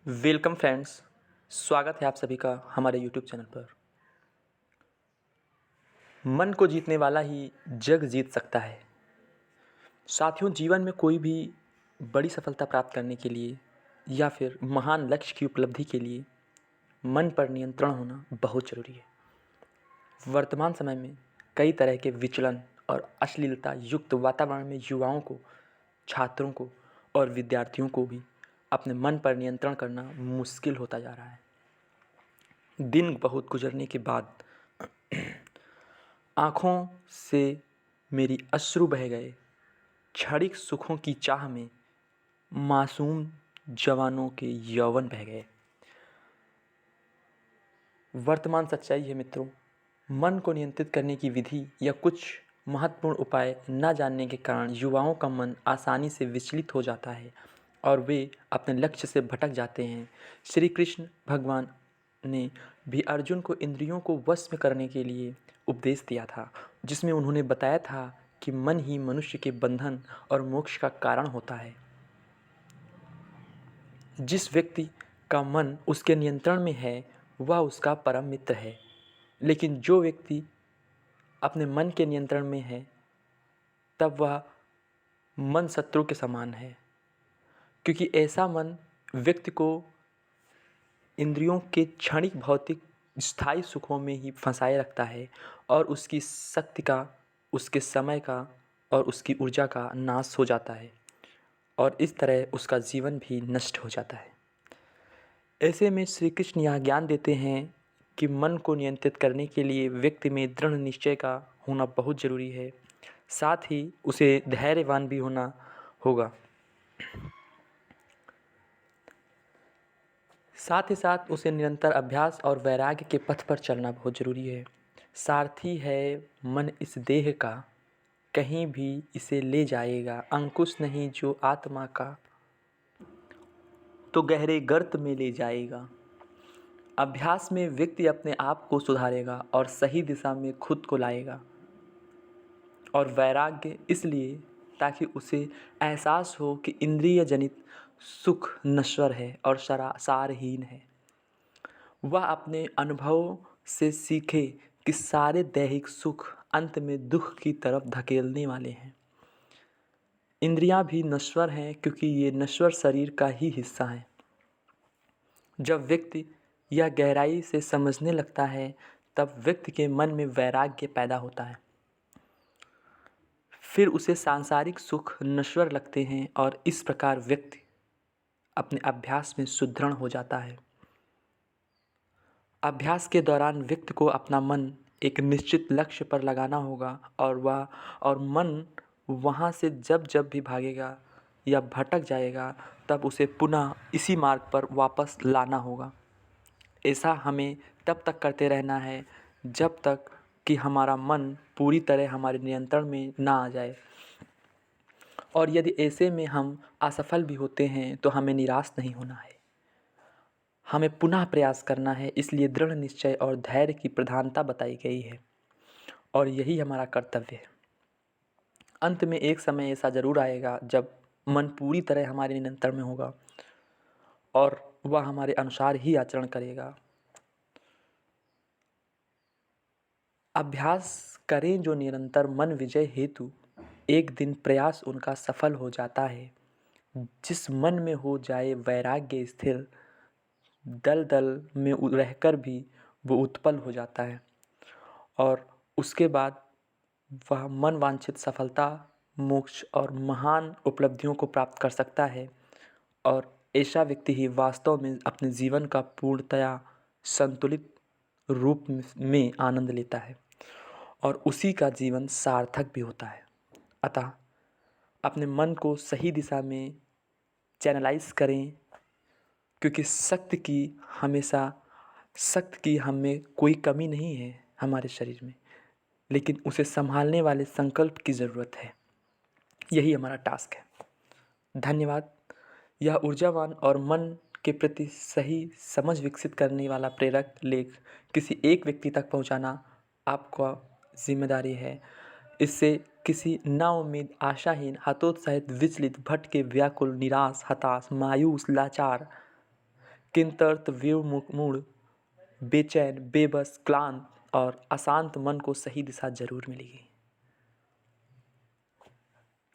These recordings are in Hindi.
Welcome friends. स्वागत है आप सभी का हमारे यूट्यूब चैनल पर। मन को जीतने वाला ही जग जीत सकता है। साथियों, जीवन में कोई भी बड़ी सफलता प्राप्त करने के लिए या फिर महान लक्ष्य की उपलब्धि के लिए मन पर नियंत्रण होना बहुत ज़रूरी है। वर्तमान समय में कई तरह के विचलन और अश्लीलता युक्त वातावरण में युवाओं को, छात्रों को और विद्यार्थियों को भी अपने मन पर नियंत्रण करना मुश्किल होता जा रहा है। दिन बहुत गुजरने के बाद आँखों से मेरी अश्रु बह गए। क्षणिक सुखों की चाह में मासूम जवानों के यौवन बह गए। वर्तमान सच्चाई है मित्रों, मन को नियंत्रित करने की विधि या कुछ महत्वपूर्ण उपाय न जानने के कारण युवाओं का मन आसानी से विचलित हो जाता है और वे अपने लक्ष्य से भटक जाते हैं। श्री कृष्ण भगवान ने भी अर्जुन को इंद्रियों को वश में करने के लिए उपदेश दिया था, जिसमें उन्होंने बताया था कि मन ही मनुष्य के बंधन और मोक्ष का कारण होता है। जिस व्यक्ति का मन उसके नियंत्रण में है वह उसका परम मित्र है, लेकिन जो व्यक्ति अपने मन के नियंत्रण में है तब वह मन शत्रु के समान है, क्योंकि ऐसा मन व्यक्ति को इंद्रियों के क्षणिक भौतिक स्थायी सुखों में ही फंसाए रखता है और उसकी शक्ति का, उसके समय का और उसकी ऊर्जा का नाश हो जाता है और इस तरह उसका जीवन भी नष्ट हो जाता है। ऐसे में श्री कृष्ण यह ज्ञान देते हैं कि मन को नियंत्रित करने के लिए व्यक्ति में दृढ़ निश्चय का होना बहुत ज़रूरी है, साथ ही उसे धैर्यवान भी होना होगा। साथ ही साथ उसे निरंतर अभ्यास और वैराग्य के पथ पर चलना बहुत ज़रूरी है। सारथी है मन इस देह का, कहीं भी इसे ले जाएगा, अंकुश नहीं जो आत्मा का, तो गहरे गर्त में ले जाएगा। अभ्यास में व्यक्ति अपने आप को सुधारेगा और सही दिशा में खुद को लाएगा। और वैराग्य इसलिए ताकि उसे एहसास हो कि इंद्रिय जनित सुख नश्वर है और सारहीन है। वह अपने अनुभव से सीखे कि सारे दैहिक सुख अंत में दुख की तरफ धकेलने वाले हैं। इंद्रियां भी नश्वर हैं क्योंकि ये नश्वर शरीर का ही हिस्सा हैं। जब व्यक्ति यह गहराई से समझने लगता है तब व्यक्ति के मन में वैराग्य पैदा होता है। फिर उसे सांसारिक सुख नश्वर लगते हैं और इस प्रकार व्यक्ति अपने अभ्यास में सुदृढ़ हो जाता है। अभ्यास के दौरान व्यक्ति को अपना मन एक निश्चित लक्ष्य पर लगाना होगा और मन वहाँ से जब जब भी भागेगा या भटक जाएगा तब उसे पुनः इसी मार्ग पर वापस लाना होगा। ऐसा हमें तब तक करते रहना है जब तक कि हमारा मन पूरी तरह हमारे नियंत्रण में ना आ जाए। और यदि ऐसे में हम असफल भी होते हैं तो हमें निराश नहीं होना है, हमें पुनः प्रयास करना है। इसलिए दृढ़ निश्चय और धैर्य की प्रधानता बताई गई है और यही हमारा कर्तव्य है। अंत में एक समय ऐसा ज़रूर आएगा जब मन पूरी तरह हमारे नियंत्रण में होगा और वह हमारे अनुसार ही आचरण करेगा। अभ्यास करें जो निरंतर मन विजय हेतु, एक दिन प्रयास उनका सफल हो जाता है। जिस मन में हो जाए वैराग्य स्थिर, दल दल में रहकर भी वो उत्पल हो जाता है और उसके बाद वह मन वांछित सफलता, मोक्ष और महान उपलब्धियों को प्राप्त कर सकता है। और ऐसा व्यक्ति ही वास्तव में अपने जीवन का पूर्णतया संतुलित रूप में आनंद लेता है और उसी का जीवन सार्थक भी होता है। अतः अपने मन को सही दिशा में चैनलाइज करें, क्योंकि शक्ति की हमें कोई कमी नहीं है हमारे शरीर में, लेकिन उसे संभालने वाले संकल्प की ज़रूरत है। यही हमारा टास्क है। धन्यवाद। यह ऊर्जावान और मन के प्रति सही समझ विकसित करने वाला प्रेरक लेख किसी एक व्यक्ति तक पहुंचाना आपका जिम्मेदारी है। इससे किसी नाउम्मीद, आशाहीन, हतोत्साहित, विचलित, भटके, व्याकुल, निराश, हताश, मायूस, लाचार किंतर्त विमुड़ बेचैन, बेबस, क्लांत और अशांत मन को सही दिशा ज़रूर मिलेगी।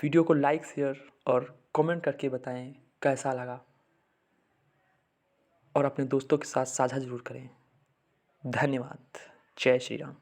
वीडियो को लाइक, शेयर और कमेंट करके बताएं कैसा लगा और अपने दोस्तों के साथ साझा ज़रूर करें। धन्यवाद। जय श्री राम।